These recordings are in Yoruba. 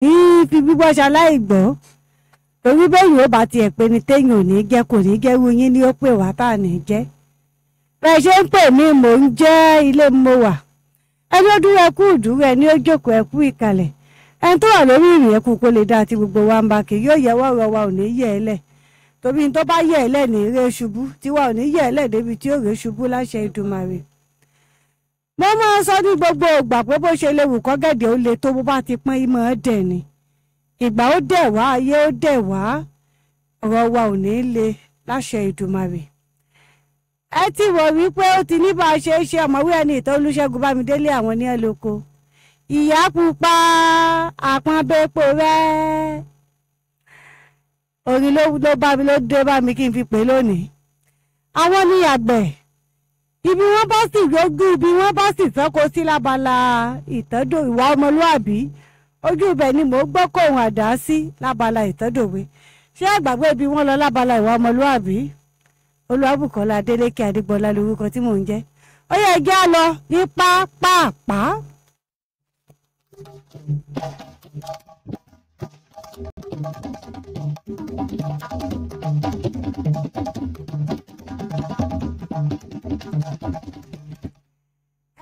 fi gbígbọ́ ṣaláìgbọ́ torí bẹ́yìn ó bá tiẹ̀ pé ni téèyàn ò ní jẹ́ kò ní jẹ́ irú yín ni ó pè wá tá à ní jẹ́ bẹ́ẹ̀ ṣe ń pè mí mò ń jẹ́ ilé mo wà ẹni ó dúró ẹkú ìdúró ẹni ó jókòó ẹkú ìkàlẹ̀ ẹni tó wà lórí ìrìn ẹkú kó lè dá àti gbogbo wa ń bá kì yóò yẹ wọ́rọ̀ wa ò ní yẹ ẹ lẹ̀ torí tó bá yẹ ẹ lẹ̀ ní eré ṣubú tiwa ò ní yẹ ẹ lẹ̀ débi tí ó rè ṣubú láṣẹ Ìdùmarè. mo máa ń sọ ní gbogbo ìgbà pé bó ṣe léwu kọ́gẹ̀dẹ̀ ó le tó bó bá ti pọ́n ìmọ̀ ọ́ dẹ̀ ni ìgbà ó dẹ̀ wá ayé ó dẹ̀ wá ọ̀rọ̀ wa ò ní le láṣẹ Ìdùmarè. ẹ ti wọ̀ wípé ó ti ní bá a ṣe é ṣe ọ̀mọ̀wé ẹni ìtọ́ Olúṣẹ́gun Bámidélé àwọn ní ẹ lóko ìyá pupa àpọ́nbẹ́pọ̀ rẹ̀ orin ló bá mi ló dé bá mi kí n fi pè lónìí. àwọn ní àgbẹ̀ ibi wọ́n bá sì rójú ibi wọ́n bá sì fẹ́kọ̀ọ́ sí lábala ìtọ́dò ìwà ọmọlúàbí ojú ibẹ̀ ni mò ń gbọ́ kóhun àdá sí lábala ìtọ́dòwe ṣé àgbàgbé ibi wọ́n lọ lábala ìwà ọmọlúàbí Olúwabùkọ́lá Adélékè Adégbọlá lórúkọ tí mò ń jẹ́ ó yẹ jẹ́ á lọ ní pápápá.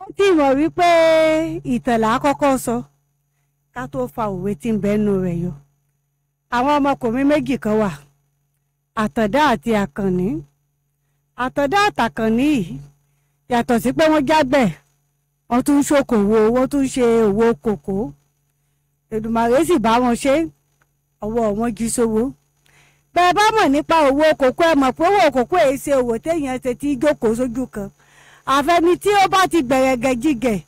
ẹ ti mọ̀ wípé ìtàn là á kọ́kọ́ sọ ká tó fa òwe tí ń bẹ́nu rẹ̀ yọ. àwọn ọmọkùnrin méjì kan wà Àtàndá àti Àkànní. Àtàndá àtàkànní yìí yàtọ̀ sí pé wọ́n jágbẹ̀ wọ́n tún ń ṣòkòwò wọ́n tún ń ṣe òwò kòkó Èdùmàrè sì bá wọn ṣe ọwọ́ wọn jí sówó. bẹ́ẹ̀ bá mọ̀ nípa òwò kòkó ẹ mọ̀ pé òwò kòkó èyí ṣe òwò téèyàn ṣe tí jókòó sójú kan àfẹni tí ó bá ti gbẹ̀rẹ̀gẹ̀ jígẹ̀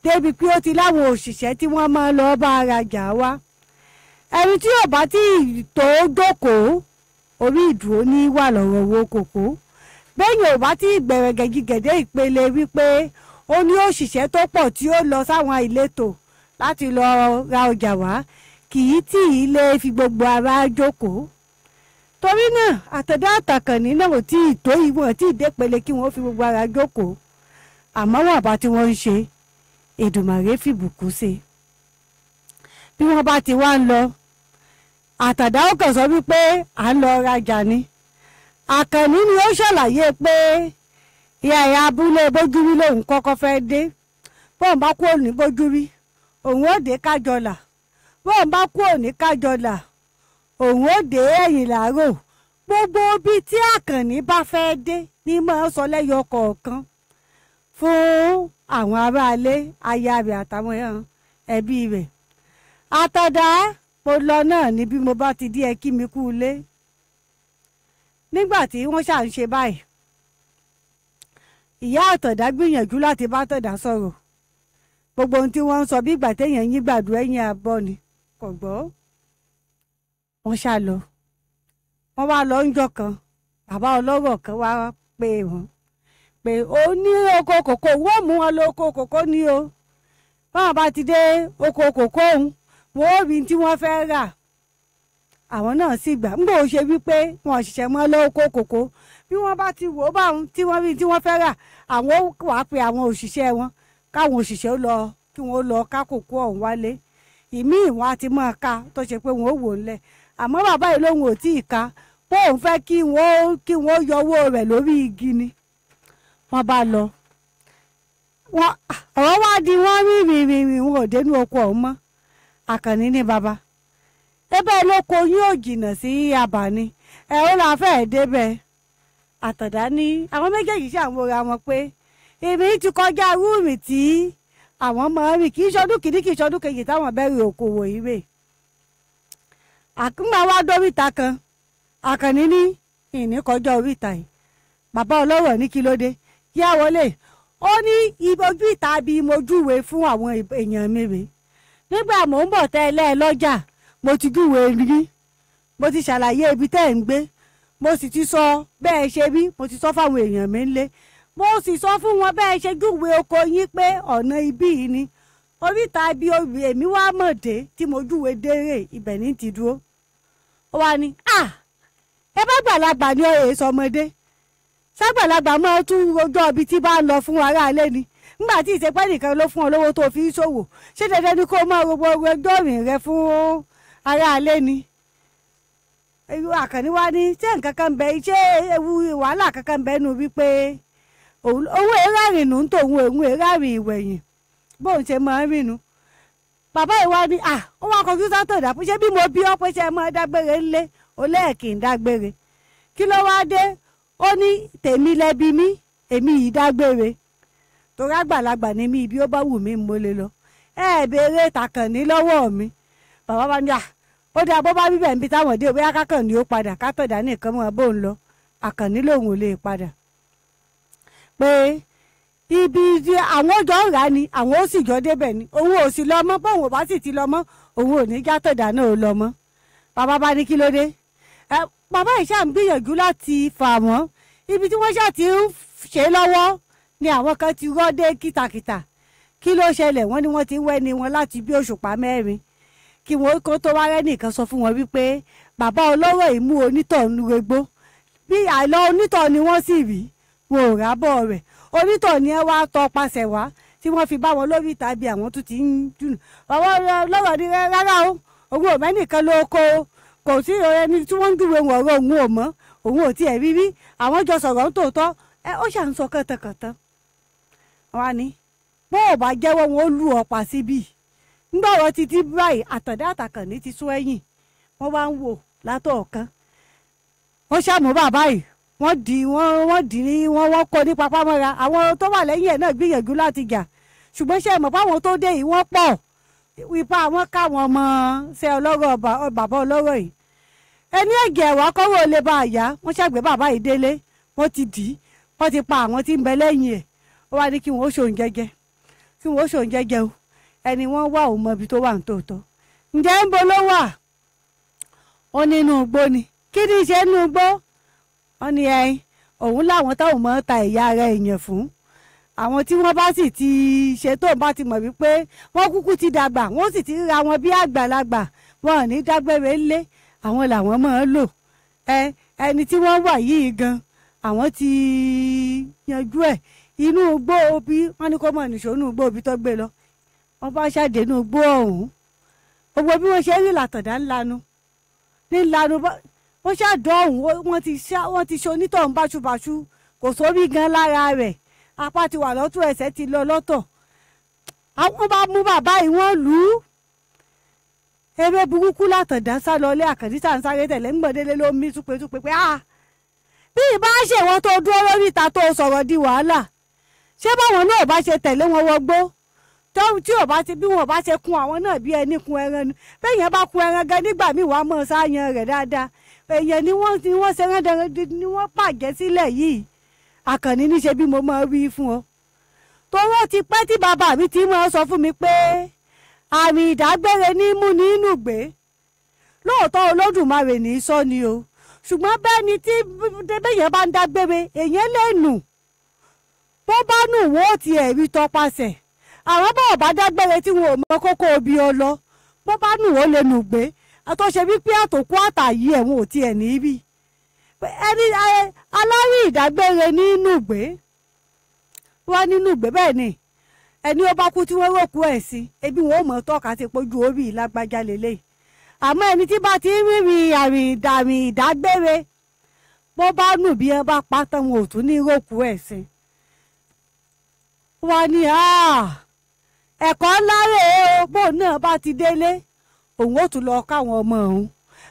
débi pé ó ti láwọn òṣìṣẹ́ tí wọ́n máa ń lọ bá arajà wá ẹni tí ò bá tí tó jókòó orí ìdúró ní wà lọ́rọ̀ owó kòkó bẹ́ẹ̀ni ò bá tí gbẹ̀rẹ̀gẹ̀ jígẹ̀ dé ìpele wípé ó ní òṣìṣẹ́ tó pọ̀ tí ó lọ sáwọn ìletò láti lọ ra ọjà wá kì í tí ì lè fi gbogbo ara jókòó torí náà Àtàndá àtàkànní náà ò tí ì tó ìwọ̀n tí ì dépele kí wọ́n fi gbogbo ara jókòó àmọ́ wọn àbá tí wọ́n ń ṣe Èdùmàrè fìbùkún sí bí wọ́n bá ti wá ń lọ Àtàndá ó kàn sọ wípé à ń lọ rajà ni Àkànní ni ó ṣàlàyé pé ìyá abúlé bójúrí lòun kọ́kọ́ fẹ́ dé bóun bá kú òní bójúrí òun ó dé Kájọlà bóun bá kú òní Kájọlà òun ó dé ẹ̀yìn làárò gbogbo ibi tí Àkànní bá fẹ́ dé ní máa sọ lẹ́yọ kọ̀ọ̀kan fún àwọn aráalé aya rẹ̀ àtàwọn ẹbí rẹ̀. Àtàndá mo lọ náà ní bí mo bá ti dí ẹ kí mi kú ilé nígbà tí wọ́n ṣà ń ṣe báyìí ìyá Àtàndá gbìyànjú láti bá Àtàndá sọ̀rọ̀ gbogbo ohun tí wọ́n ń sọ bí ìgbà téèyàn yín gbàdúrà ẹ̀yìn àbọ̀ ni kò gbọ́ wọ́n ṣá lọ wọ́n wá lọ ńjọ́ kan bàbá ọlọ́rọ̀ kan wá pé wọ́n pé ó ní oko kòkó wọ́n mú wọn lọ oko kòkó ní o báwọn bá ti dé oko kòkó òun wọ́n ó rí tí wọ́n fẹ́ rà àwọn náà sì gbà ń bò ó ṣe wípé wọn ṣiṣẹ́ mọ́ lọ oko kòkó bí wọ́n bá ti wò ó báwọn tí wọ́n rí tí wọ́n fẹ́ rà àwọn wàá pe àwọn òṣìṣẹ́ wọn káwọn òṣìṣẹ́ lọ kí wọ́n lọ ká kòkó ọ̀hún wálé ìmí ìwọ̀n àti mọ́ ká tó ṣe pé wọ́n ó wò ńlẹ̀ àmọ́ bàbá yìí lòun ò tí ì ká pé òun fẹ́ kí wọ́n yọ owó rẹ̀ lórí igi ni wọ́n bá lọ ọ̀rọ̀ wá di wọ́n rìn wọn ò dénú oko ọ̀hún mọ́ Àkànní ní bàbá ebe lóko yín ò jìnnà sí abà ni ẹ ó ra fẹ́ẹ̀ débẹ̀ Àtàndá ní àwọn méjèèjì ṣàwòrán wọn pé èmi ti kọjá rúùmì tí àwọn máa ń rìn kì í ṣọdún kìíní kì í ṣọdún kejì táwọn bẹ̀rẹ̀ òkòwò yìí rè àkúngbà wá dóríta kan Àkànní ní ìní kọjá oríta yìí bàbá ọlọ́rọ̀ ní kí ló dé yá wọlé ó ní ojú ìta bí mojúwe fún àwọn èèyàn mi rè nígbà mò ń bọ̀ tẹ́lẹ̀ lọ́jà mo ti júwe rí mo ti ṣàlàyé ibi tẹ́ ẹ̀ ń gbé mo sì ti sọ bẹ́ẹ̀ ṣe rí mo ti sọ fáwọn èèyàn mi ńlé mo sì sọ fún wọn bẹ́ẹ̀ ṣe júwe oko yín pé ọ̀nà ibí yìí ni oríta bí èmi wá mọ̀ dé tí mo júwe dérè ibẹ̀ ní ti dúró ó wá ní ẹ bá gbàlagbà ní ọ̀rẹ́ sọmọdé ságbàlagbà máa tún rojọ́ ibi tí bá ń lọ fún aráalé ni nígbà tí ìṣepẹ́ nìkan ló fún ọ lówó tó fi ń ṣòwò ṣé dandan ni kó o máa gbogbo ẹjọ́ rìn rẹ fún aráalé ni. Àkànní wá ní ṣé nǹkan kan bẹ ṣé ewu wàhálà kankan bẹ nu wípé owó erárìnnù ń tòun òun erárìn ìwẹ̀yìn bóun ṣe máa ń rìnnù. Bàbá ìwà ni ó wá kọjú sátọ̀ ìdàpọ̀ ṣé bí mo bí ọ pé ṣe máa dágbére ńlé ó lẹ́ẹ̀kì ń dágbére. Kí ló wá dé? Ó ní tèmi lẹ́bi mí èmi yìí dágbére torí àgbàlagbà ni mí ibi ó bá wù mí mo lè lọ béèrè tàkànní lọ́wọ́ mi. Bàbá bá ní ó dáa bó bá bíbẹ̀ níbi táwọn dé bóyá kákànní ó padà kátọ̀dá nìkan mọ́ bóun lọ. Àkànní lòun ò lè padà pé ibi àwọn jọ ń rà ni àwọn ó sì jọ débẹ̀ ni òun ò sì lọ mọ́ bóun ò bá sì ti lọ mọ́ òun ò ní játọ̀dá náà ó lọ mọ́. Bàbá bá ní kí ló dé? Bàbá yìí ṣáà ń gbìyànjú láti fà wọ́n ibi tí wọ́n ṣáà ti ń ṣe lọ́wọ́ ni àwọn kan ti rọ́dé kìtàkìtà. Kí ló ṣẹlẹ̀? Wọ́n ní wọ́n ti ń wẹ́ni wọn láti bí òṣùpá mẹ́rin kí wọ́n kó tó wá rẹ́nìkan sọ fún wọn wípé bàbá ọlọ́rọ̀ yìí mú onítọ̀hún regbó bí àìlọ́ onítọ̀ ni wọ́n sì rí wọn ò rábọ̀ rẹ̀ onítọ̀ ni ẹ wá tọpasẹ̀ wá tí wọ́n fi bá wọn lórí tàbí àwọn tó ti ń dùn. bàbá ọlọ́rọ̀ ni rárá o òun ò mẹ́nìkan ló kò sí ẹni tí wọ́n ń dúró wọn ọ̀rọ̀ òun ò mọ̀ òun ò tiẹ̀ rí rí àwọn jọ sọ̀rọ̀ ń tòótọ́ ó ṣà ń sọ kàntànkàntàn. wọ́n á ní bó ò bá jẹ́wọ́ wọn ó lù ọ́ pa síbí nígbà wọn ti báyìí Àtàndá àtàkànní ti sún ẹ̀yìn wọ́n wá ń wò látọ̀ọ̀kan. Wọ́n ṣàmú bàbá yìí wọ́n kó ní papámọ́ra àwọn tó wà lẹ́yìn ẹ̀ náà gbìyànjú láti jà ṣùgbọ́n ṣe mọ̀ páwọn tó dé yìí wọ́n pọ̀ wípé àwọn káwọn ọmọ ṣe ọlọ́rọ̀ bàbá ọlọ́rọ̀ yìí ẹni ẹ̀gẹ̀ ẹ̀wà kọ́wọ́ lè bá àyà wọ́n ṣàgbé bàbá yìí délé wọ́n ti dì í wọ́n ti pa àwọn tí ń bẹ lẹ́yìn ẹ̀ ó wá ní kí wọ́n ó ṣòun jẹ́jẹ́ o ẹni wọ́n wá òun mọ ibi tó wà ní tòótọ́. Ǹjẹ́ ń bo ló wà? Ó ní inú igbó ni. Kí ni ṣe inú igbó? Wọ́n ní òun láwọn táwọn mọ̀ ń ta ẹ̀yà ara èèyàn fún àwọn tí wọ́n bá sì ti ṣe tó bá ti mọ̀ wípé wọ́n kúkú ti dàgbà wọ́n sì ti ríra wọn bí àgbàlagbà wọn ò ní dágbére ńlé àwọn làwọn máa ń lò ẹni tí wọ́n wà yìí gan àwọn ti yanjú ẹ̀ inú igbó obi wọ́n ní kó mọ̀ nìṣó inú igbó obi tó gbé lọ wọ́n bá ṣàdé inú igbó ọ̀hún gbogbo bí wọ́n ṣe rí làtọ̀dá ńlanu wọ́n ṣàdọ̀ ọ̀hún wọ́n ti ṣe onítọ̀hún báṣubàṣu kò sórí gan lára rẹ̀ apá ti wà lọ́tún ẹsẹ̀ ti lọ lọ́tọ̀ àwọn bá mú bàbá yìí wọ́n lù ú eré burúkú látọ̀dá sá lọ ilé Àkànní tá à ń sáré tẹ̀lé ńgbọ̀délé ló mí túpetúpe pé bí ìbá ṣèwọ́n tó dúró lórí ìta tó sọ̀rọ̀ di wàhálà ṣé báwọn náà bá ṣe tẹ̀lé wọn wọgbó tí ò bá ti bí wọn bá ṣe kun àwọn náà bí ẹni kun ẹran ni bẹ́ẹ̀yẹn bá kun ẹran gan nígbà míì wàá mọ̀ sáyan rẹ̀ dáadáa èèyàn ni wọ́n ṣe rán dandan ni wọ́n pàjẹ́ sílẹ̀ yìí Àkànní níṣe bí mo máa wí fún ọ torí ó ti pẹ́ tí bàbá mi ti máa sọ fún mi pé àmì ìdágbére ní mú ní inú gbé lóòótọ́ Olódùmarè ní í sọ ni o ṣùgbọ́n bẹ́ẹ̀ ni tí bẹ́ẹ̀yẹn bá ń dágbére èèyàn lè nù bó bá nù wọ́n ó ti ẹ̀rí tọpasẹ̀ àwọn bá ọba dágbére tí wọn ò mọ kókó obi ọ lọ bó bá nù ó lè nù gbé àtọ́ṣe wípé àtòkú àtàyè ẹ̀wọ̀n ò tiẹ̀ ní rí ẹni alárí ìdágbére nínú gbé wọ́n nínú gbé bẹ́ẹ̀ ni ẹni ó bá kú tí wọ́n ròkú ẹ̀ sí ebi wọn ò mọ̀ tọ́ka ti pójú orí ìlágbájá lélẹ̀ àmọ́ ẹni tí bá ti ń rìnrìn àrìn ìdágbére bó bá nù bí ẹ bá pa tán wọn ò tún ní ròkú ẹ̀ sí wọ́n ní ẹ̀kọ́ ńlá rèé o bóun náà bá ti délé òun ó tún lọ káwọn ọmọ òun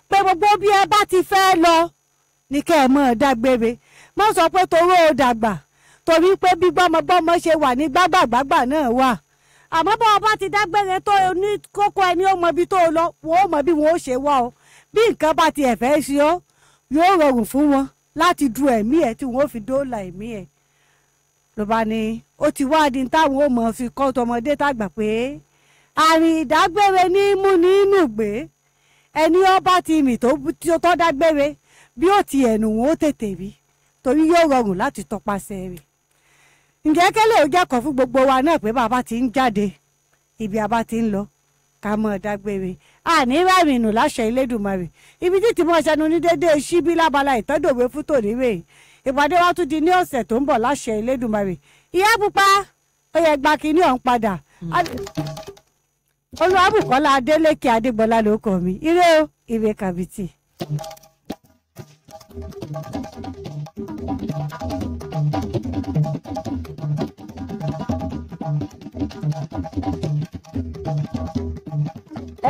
pé gbogbo bí ẹ bá ti fẹ́ lọ ní kẹ́ ẹ mọ̀ ọ́ dágbére má sọ pé toró o dàgbà torí pé bí gbọ́mọgbọ́mọ ṣe wà ní gbágbàgbàgbà náà wà àmọ́ bá ọba ti dágbére tó ní kókó ẹni ó mọ ibi tó lọ wọ́n ó mọ bí wọ́n ó ṣe wá ọ bí nǹkan bá ti ẹ̀fẹ́ ṣe ọ́ yóò rọrùn fún wọn láti du ẹ̀mí ẹ̀ tí wọ́n ó fi dóòlà ẹ̀mí ẹ̀ ló bá ní ó ti wáàdí táwọn ó mọ̀ fi kọ́ tọmọdé tàgbà pé àrìn ìdágbére ní mú ní inú gbé ẹni ọba ti mì tó dágbére bí ó ti ẹ̀nù wọn ó tètè rí torí yóò rọrùn láti tọpasẹ̀ rẹ̀. ǹjẹ́ kẹ́lẹ́ ò jẹ́kọ̀ọ́ fún gbogbo wa náà pé bàbá ti ń jáde ibi àbá ti ń lọ ká mọ̀ dágbére àní rárìnnù láṣẹ Elédùmarè ibi tí mo ṣẹnu ní déédéé síbí lábala ìtọ́dọ̀wé fún tòní rèé ìpàdé wa tún di ní ọ̀sẹ̀ tó ń bọ̀ láṣẹ Elédùmarè. Ìyá Pupa ó yẹ gba kínní ọ̀hún padà. Olúwabùkọ́lá Adélékè Adégbọlá ló kọ mi ire o ìwé kàbìtì.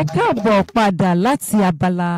Ẹ káàbọ̀ padà láti abala